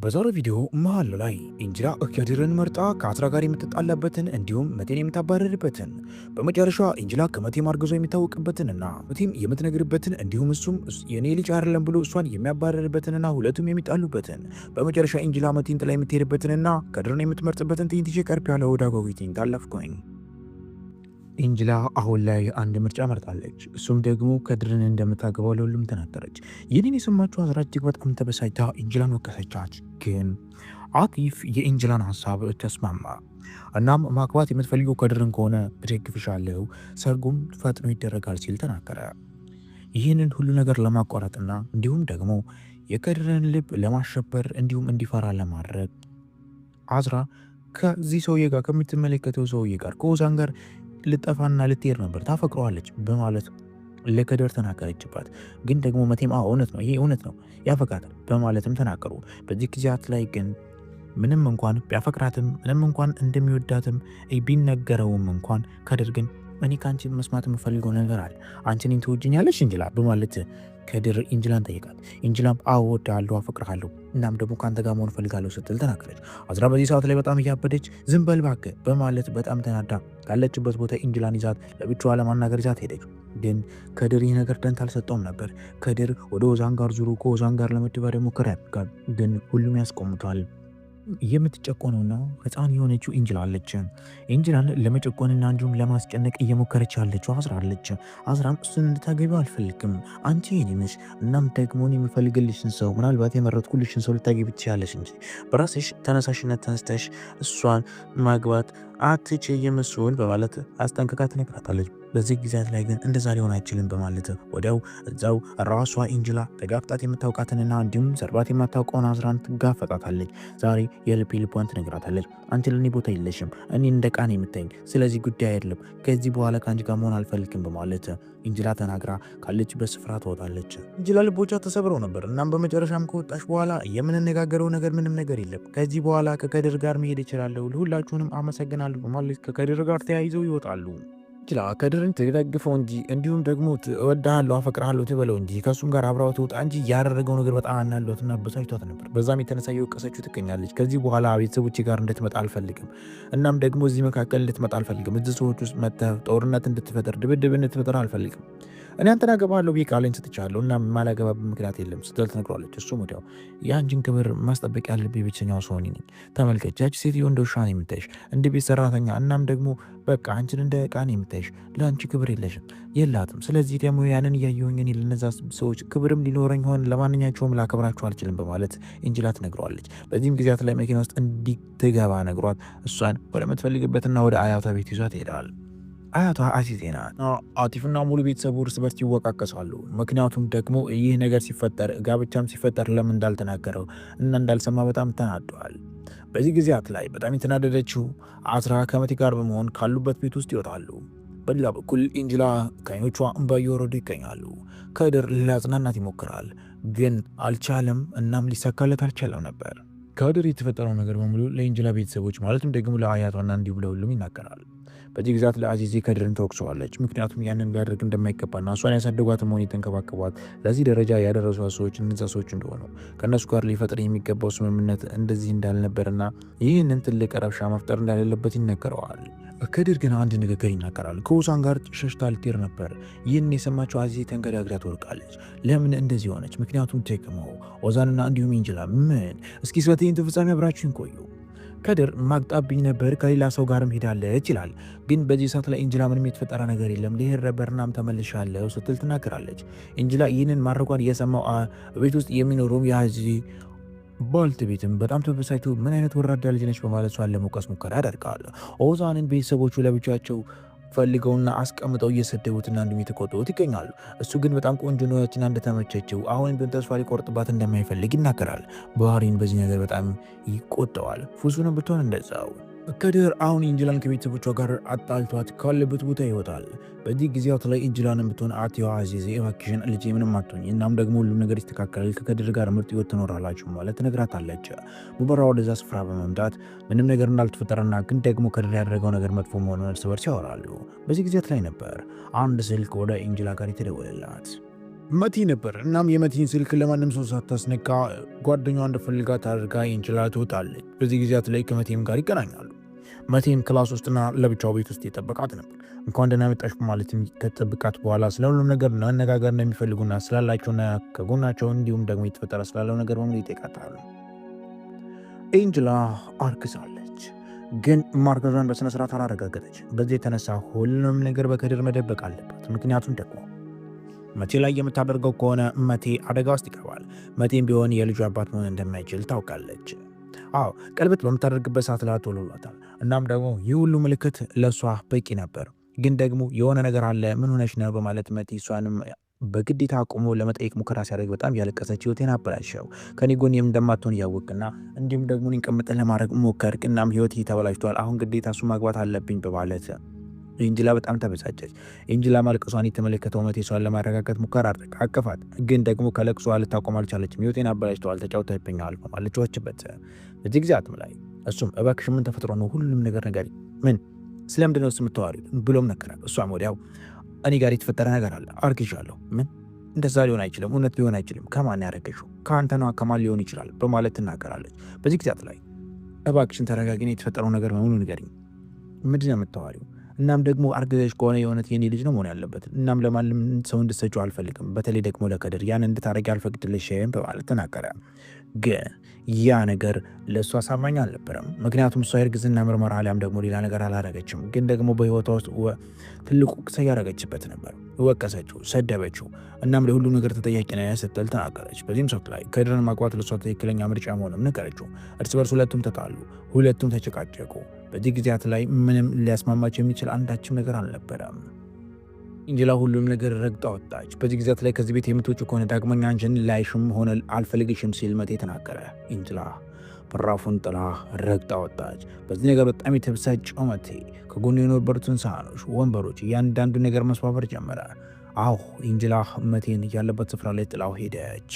በዛሬው ቪዲዮ መሃል ላይ ኢንጅላ ከድርን መርጣ ከአስራ ጋር የምትጣላበትን እንዲሁም መቴን የምታባረርበትን በመጨረሻ ኢንጅላ ከመቴ ማርገዟ የሚታወቅበትንና መቴም የምትነግርበትን እንዲሁም እሱም የኔ ልጅ አይደለም ብሎ እሷን የሚያባረርበትንና ሁለቱም የሚጣሉበትን በመጨረሻ ኢንጅላ መቴን ጥላ የምትሄድበትንና ከድርን የምትመርጥበትን ትዕይንት ይዤ ቀርብ ያለው ወደ አጓጊ ትዕይንት አለፍኩኝ። ኢንጅላ አሁን ላይ አንድ ምርጫ መርጣለች። እሱም ደግሞ ከድርን እንደምታገባው ለሁሉም ተናገረች። ይህንን የሰማችው አዝራ እጅግ በጣም ተበሳጭታ ኢንጅላን ወቀሰቻት። ግን አቲፍ የኢንጅላን ሀሳብ ተስማማ። እናም ማግባት የምትፈልገው ከድርን ከሆነ እደግፍሻለሁ፣ ሰርጉም ፈጥኖ ይደረጋል ሲል ተናገረ። ይህንን ሁሉ ነገር ለማቋረጥና እንዲሁም ደግሞ የከድርን ልብ ለማሸበር እንዲሁም እንዲፈራ ለማድረግ አዝራ ከዚህ ሰውዬ ጋር ከምትመለከተው ሰውዬ ጋር ከኦዛን ጋር ልጠፋና ልትሄድ ነበር፣ ታፈቅረዋለች በማለት ለከድር ተናገረችባት። ግን ደግሞ መቴም እውነት ነው፣ ይሄ እውነት ነው፣ ያፈቅራታል በማለትም ተናገሩ። በዚህ ጊዜያት ላይ ግን ምንም እንኳን ቢያፈቅራትም ምንም እንኳን እንደሚወዳትም ቢነገረውም እንኳን ከድር ግን እኔ ከአንቺ መስማት የምፈልገው ነገር አለ፣ አንቺ እኔን ትወጂኛለሽ ኢንጅላ በማለት ከድር ኢንጅላን ጠይቃት። ኢንጅላም እወድሃለሁ፣ አፈቅርሃለሁ፣ እናም ደግሞ ከአንተ ጋር መሆን እፈልጋለሁ ስትል ተናገረች። አዝራ በዚህ ሰዓት ላይ በጣም እያበደች ዝም በል እባክህ በማለት በጣም ተናዳ ካለችበት ቦታ ኢንጅላን ይዛት ለብቻዋ ለማናገር ይዛት ሄደች። ግን ከድር ይህ ነገር ደንታ አልሰጠውም ነበር። ከድር ወደ ኦዛን ጋር ዙሩ ከኦዛን ጋር ለመደባደብ ሙከራ ያደርጋል። ግን ሁሉም ያስቆሙታል። የምትጨቆነውና ህፃን የሆነችው ኢንጅላ አለች። ኢንጅላን ለመጨቆንና እንዲሁም ለማስጨነቅ እየሞከረች ያለችው አዝራ አለች። አዝራም እሱን እንድታገቢው አልፈልግም፣ አንቺ የኔ ነሽ፣ እናም ደግሞ የምፈልግልሽን ሰው ምናልባት የመረጥኩልሽን ሰው ልታገቢ ትችያለሽ እንጂ በራስሽ ተነሳሽነት ተነስተሽ እሷን ማግባት አትችይም እሱን በማለት አስጠንቅቃ ትነግራታለች። በዚህ ጊዜያት ላይ ግን እንደዛ ሊሆን አይችልም በማለት ወዲያው እዛው ራሷ ኢንጅላ ተጋፍጣት የምታውቃትንና እንዲሁም ሰርባት የማታውቀውን አዝራን ትጋፈጣታለች። ዛሬ የልብ ልቧን ትነግራታለች። አንቺ ለእኔ ቦታ የለሽም፣ እኔ እንደ ቃን የምታይኝ፣ ስለዚህ ጉዳይ አይደለም፣ ከዚህ በኋላ ከአንቺ ጋር መሆን አልፈልግም በማለት ኢንጅላ ተናግራ ካለችበት ስፍራ ትወጣለች። ኢንጅላ ልቦቿ ተሰብረው ነበር። እናም በመጨረሻም ከወጣች በኋላ የምንነጋገረው ነገር ምንም ነገር የለም፣ ከዚህ በኋላ ከከድር ጋር መሄድ እችላለሁ፣ ሁላችሁንም አመሰግናለሁ በማለት ከከድር ጋር ተያይዘው ይወጣሉ። ኢንጅላ ከድርን ትደግፈው እንጂ እንዲሁም ደግሞ እወድሃለሁ አፈቅርሃለሁ ትበለው እንጂ ከእሱም ጋር አብራው ትውጣ እንጂ ያደረገው ነገር በጣም አናሏትና በሳጭቷት ነበር። በዛም የተነሳ እየወቀሰችው ትገኛለች። ከዚህ በኋላ ቤተሰቦቼ ጋር እንድትመጣ አልፈልግም፣ እናም ደግሞ እዚህ መካከል እንድትመጣ አልፈልግም፣ እዚህ ሰዎች ውስጥ መጥተህ ጦርነት እንድትፈጠር ድብድብ እንድትፈጠር አልፈልግም፣ እኔ አንተን አገባለሁ ብዬ ቃሌን ሰጥቻለሁ እና ማላገባበት ምክንያት የለም ስትል ትነግሯለች። እሱም ወዲያው የአንቺን ክብር ማስጠበቅ ያለብኝ ብቸኛው ሰው እኔ ነኝ፣ ተመልከች ያቺ ሴትዮ እንደ ውሻ ነው የምታይሽ፣ እንደ ቤት ሰራተኛ፣ እናም ደግሞ በቃ አንቺን እንደ ዕቃ ነው የምታይሽ፣ ለአንቺ ክብር የላትም። ስለዚህ ደግሞ ያንን እያየሁኝ እኔ ለነዛ ሰዎች ክብርም ሊኖረኝ ሆን ለማንኛቸውም ላከብራቸው አልችልም በማለት ኢንጅላ ትነግረዋለች። በዚህም ጊዜያት ላይ መኪና ውስጥ እንዲትገባ ነግሯት እሷን ወደምትፈልግበትና ወደ አያቷ ቤት ይዟት ይሄዳል። አያቷ አዚዜ ናት። አቲፍና ሙሉ ቤተሰቡ እርስ በርስ ይወቃቀሳሉ። ምክንያቱም ደግሞ ይህ ነገር ሲፈጠር ጋብቻም ሲፈጠር ለምን እንዳልተናገረው እና እንዳልሰማ በጣም ተናደዋል። በዚህ ጊዜያት ላይ በጣም የተናደደችው አዝራ ከመቴ ጋር በመሆን ካሉበት ቤት ውስጥ ይወጣሉ። በሌላ በኩል ኢንጅላ ከዓይኖቿ እንባ እየወረዱ ይገኛሉ። ከድር ሊያጽናናት ይሞክራል፣ ግን አልቻለም። እናም ሊሳካለት አልቻለም ነበር። ከድር የተፈጠረው ነገር በሙሉ ለኢንጅላ ቤተሰቦች ማለትም ደግሞ ለአያቷና እንዲሁ ለሁሉም ይናገራል። በዚህ ግዛት ለአዚዜ ከድርን ተወቅሰዋለች። ምክንያቱም ያንን ሊያደርግ እንደማይገባና እሷን ያሳደጓትም ሆነ የተንከባከቧት ለዚህ ደረጃ ያደረሷት ሰዎች እነዛ ሰዎች እንደሆኑ ከእነሱ ጋር ሊፈጥር የሚገባው ስምምነት እንደዚህ እንዳልነበርና ይህንን ትልቅ ረብሻ መፍጠር እንዳሌለበት ይነገረዋል። ከድር ግን አንድ ንግግር ይናገራል። ከኦዛን ጋር ሸሽታ ልትሄድ ነበር። ይህን የሰማችው አዚዜ ተንገዳግዳ ትወርቃለች። ለምን እንደዚህ ሆነች? ምክንያቱም ደግሞ ኦዛንና እንዲሁም ኢንጅላ ምን እስኪ ስለ ትዕይንቱ ፍጻሜ አብራችሁን ቆዩ። ከድር ማግጣብኝ ነበር ከሌላ ሰው ጋርም ሄዳለች ይላል። ግን በዚህ ሰዓት ላይ ኢንጅላ ምንም የተፈጠረ ነገር የለም ልሄድ ነበር እናም ተመልሻለሁ ስትል ትናገራለች። ኢንጅላ ይህንን ማድረጓን እየሰማው ቤት ውስጥ የሚኖረውም የአዚዜ ባልተቤትም በጣም ተበሳጭቶ ምን አይነት ወራዳ ልጅ ነች በማለት እሷን ለመውቀስ ሙከራ ያደርጋል። ኦዛንን ቤተሰቦቹ ለብቻቸው ፈልገውና አስቀምጠው እየሰደቡትና እንዲሁም የተቆጡት ይገኛሉ። እሱ ግን በጣም ቆንጆ ነውና እንደተመቸችው አሁን ግን ተስፋ ሊቆርጥባት እንደማይፈልግ ይናገራል። ባህሪን በዚህ ነገር በጣም ይቆጠዋል። ፉሱንም ብትሆን እንደዛው። ከድር አሁን ኢንጅላን ከቤተሰቦቿ ጋር አጣልቷት ካለበት ቦታ ይወጣል። በዚህ ጊዜያት ላይ ኢንጅላን ብትሆን አትየዋ አዚዜ እባክሽን ልጄ ምንም አትሆኝ፣ እናም ደግሞ ሁሉም ነገር ይስተካከላል፣ ከከድር ጋር ምርጥ ህይወት ትኖራላችሁ ማለት ትነግራታለች። ሙበራ ወደዛ ስፍራ በመምጣት ምንም ነገር እንዳልተፈጠረና ግን ደግሞ ከድር ያደረገው ነገር መጥፎ መሆኑን እርስ በርስ ያወራሉ። በዚህ ጊዜያት ላይ ነበር አንድ ስልክ ወደ ኢንጅላ ጋር የተደወለላት። መቲ ነበር። እናም የመቲን ስልክ ለማንም ሰው ሳታስነካ ጓደኛዋ እንደፈልጋት አድርጋ ኤንጅላ ትወጣለች። በዚህ ጊዜያት ላይ ከመቲም ጋር ይገናኛሉ። መቲም ክላስ ውስጥና ለብቻው ቤት ውስጥ የጠበቃት ነበር። እንኳን ደህና መጣሽ በማለትም ከጠብቃት በኋላ ስለ ሁሉም ነገር መነጋገር እንደሚፈልጉና ስላላቸውና ከጎናቸው እንዲሁም ደግሞ የተፈጠረ ስላለው ነገር በሙሉ ይጠይቃታሉ። ኤንጅላ አርግዛለች፣ ግን ማርገዟን በስነ ስርዓት አላረጋገጠች። በዚህ የተነሳ ሁሉም ነገር በከድር መደበቅ አለባት። ምክንያቱም ደግሞ መቴ ላይ የምታደርገው ከሆነ መቴ አደጋ ውስጥ ይገባል። መቴም ቢሆን የልጁ አባት መሆን እንደማይችል ታውቃለች። አዎ ቀለበት በምታደርግበት ሰዓት ላይ ቶሎላታል። እናም ደግሞ ይህ ሁሉ ምልክት ለእሷ በቂ ነበር። ግን ደግሞ የሆነ ነገር አለ፣ ምን ሆነች ነው በማለት መቴ እሷንም በግዴታ አቁሞ ለመጠየቅ ሙከራ ሲያደርግ በጣም ያለቀሰች ህይወቴን አበላሸው፣ ከኔ ጎን እንደማትሆን እያወቅና እንዲሁም ደግሞ እንቀምጠን ለማድረግ ሞከርክ፣ እናም ህይወት ተበላሽቷል፣ አሁን ግዴታ እሱ ማግባት አለብኝ በማለት ኤንጅላ በጣም ተበሳጨች። ኤንጅላ ማልቀሷን የተመለከተው መቴ እሷን ለማረጋጋት ሙከራ አድርጋ አቀፋት። ግን ደግሞ ከለቅሷ ልታቆም አልቻለችም። ህይወቴን አበላሽተዋል፣ ተጫውተህብኛል በማለት ጮኸችበት። በዚህ ጊዜ አጥም ላይ እሱም እባክሽ ምን ተፈጥሮ ነው? ሁሉም ነገር ንገሪኝ፣ ምን ስለምንድን ነው የምታወሪው ብሎም ነገራት። እሷም ወዲያው እኔ ጋር የተፈጠረ ነገር አለ፣ አርግዣለሁ። ምን? እንደዛ ሊሆን አይችልም፣ እውነት ሊሆን አይችልም። ከማን ያረገሽው? ከአንተ ነዋ። ከማን ሊሆን ይችላል በማለት ትናገራለች። በዚህ ጊዜ ላይ እባክሽን ተረጋጊ፣ የተፈጠረው ነገር በሙሉ ንገሪኝ፣ ምንድን ነው የምታወሪው? እናም ደግሞ አርግዘሽ ከሆነ የእውነት የኔ ልጅ ነው መሆን ያለበት። እናም ለማንም ሰው እንድትሰጪው አልፈልግም፣ በተለይ ደግሞ ለከድር ያን እንድታረጊ አልፈቅድልሽም በማለት ተናገረ። ግን ያ ነገር ለእሷ አሳማኝ አልነበረም። ምክንያቱም እሷ የእርግዝና ምርመራ አሊያም ደግሞ ሌላ ነገር አላረገችም። ግን ደግሞ በህይወቷ ውስጥ ትልቁ ቅሳ ያረገችበት ነበር። ወቀሰችው፣ ሰደበችው። እናም ለሁሉ ነገር ተጠያቂ ነኝ ስትል ተናገረች። በዚህም ሰዓት ላይ ከድርን ማግባት ለእሷ ትክክለኛ ምርጫ መሆኑም ነገረችው። እርስ በርስ ሁለቱም ተጣሉ፣ ሁለቱም ተጨቃጨቁ። በዚህ ጊዜያት ላይ ምንም ሊያስማማቸው የሚችል አንዳችም ነገር አልነበረም። ኤንጅላ ሁሉም ነገር ረግጣ ወጣች። በዚህ ጊዜያት ላይ ከዚህ ቤት የምትወጪ ከሆነ ዳግመኛ አንቺን ላይሽም ሆነ አልፈልግሽም ሲል መቴ ተናገረ። ኤንጅላ በራፉን ጥላ ረግጣ ወጣች። በዚህ ነገር በጣም የተበሳጨው መቴ ከጎኑ የነበሩትን ሳህኖች፣ ወንበሮች እያንዳንዱ ነገር መስባበር ጀመረ። አዎ ኤንጅላ መቴን ያለበት ስፍራ ላይ ጥላው ሄደች።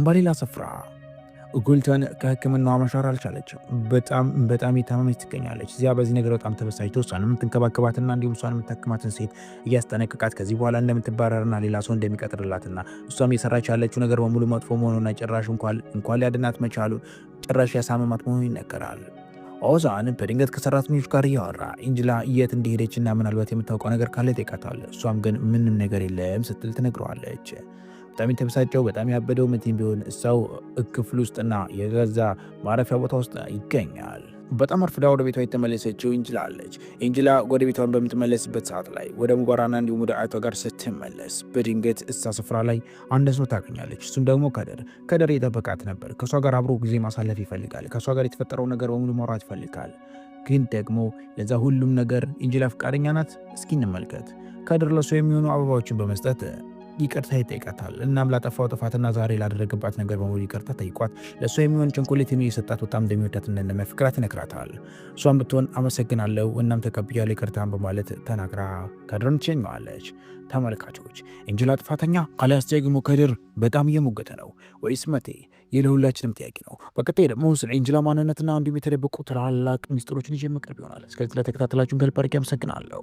በሌላ ስፍራ ጉልተን ከህክምናዋ መሻር አልቻለችም። በጣም የታመመች ትገኛለች። እዚያ በዚህ ነገር በጣም ተበሳጭቶ እሷን የምትንከባከባትና እንዲሁም እሷን የምታክማትን ሴት እያስጠነቅቃት ከዚህ በኋላ እንደምትባረርና ሌላ ሰው እንደሚቀጥርላትና እሷም የሰራች ያለችው ነገር በሙሉ መጥፎ መሆኑና ጭራሽ እንኳን ሊያድናት መቻሉ ጭራሽ ያሳመማት መሆኑ ይነገራል። ኦዛን በድንገት ከሰራተኞች ጋር እያወራ ኤንጅላ የት እንደሄደችና ምናልባት የምታውቀው ነገር ካለ ይጠይቃታል። እሷም ግን ምንም ነገር የለም ስትል ትነግረዋለች። በጣም የተበሳጨው በጣም ያበደው መቴም ቢሆን እሷው ክፍል ውስጥና የገዛ ማረፊያ ቦታ ውስጥ ይገኛል። በጣም አርፍዳ ወደ ቤቷ የተመለሰችው ኤንጅላ አለች። ኤንጅላ ወደ ቤቷን በምትመለስበት ሰዓት ላይ ወደ ሙባራና እንዲሁም ወደ አያቷ ጋር ስትመለስ በድንገት እሳ ስፍራ ላይ አንድ ሰው ታገኛለች። እሱም ደግሞ ከድር የጠበቃት ነበር። ከእሷ ጋር አብሮ ጊዜ ማሳለፍ ይፈልጋል። ከእሷ ጋር የተፈጠረው ነገር በሙሉ ማውራት ይፈልጋል። ግን ደግሞ ለዛ ሁሉም ነገር ኤንጅላ ፈቃደኛ ናት? እስኪ እንመልከት። ከድር ለእሷ የሚሆኑ አበባዎችን በመስጠት ይቅርታ ይጠይቃታል። እናም ላጠፋው ጥፋትና ዛሬ ላደረገባት ነገር በሙሉ ይቅርታ ጠይቋት ለእሷ የሚሆን ቸኮሌት የሰጣት በጣም እንደሚወዳት እንደሚያፈቅራት ይነግራታል። እሷን ብትሆን አመሰግናለሁ እናም ተቀብያለሁ ይቅርታን በማለት ተናግራ ከድርን ትሸኘዋለች። ተመልካቾች ኤንጅላ ጥፋተኛ አሊያስ ደግሞ ከድር በጣም እየሞገተ ነው ወይስ መቴ? ይህ ለሁላችንም ጥያቄ ነው። በቀጣይ ደግሞ ስለ ኤንጅላ ማንነትና እንዲሁም የተደበቁ ታላላቅ ሚስጥሮችን ይዤ መቅረብ ይሆናል። እስከዚህ ለተከታተላችሁን ከልብ አድርጌ አመሰግናለሁ።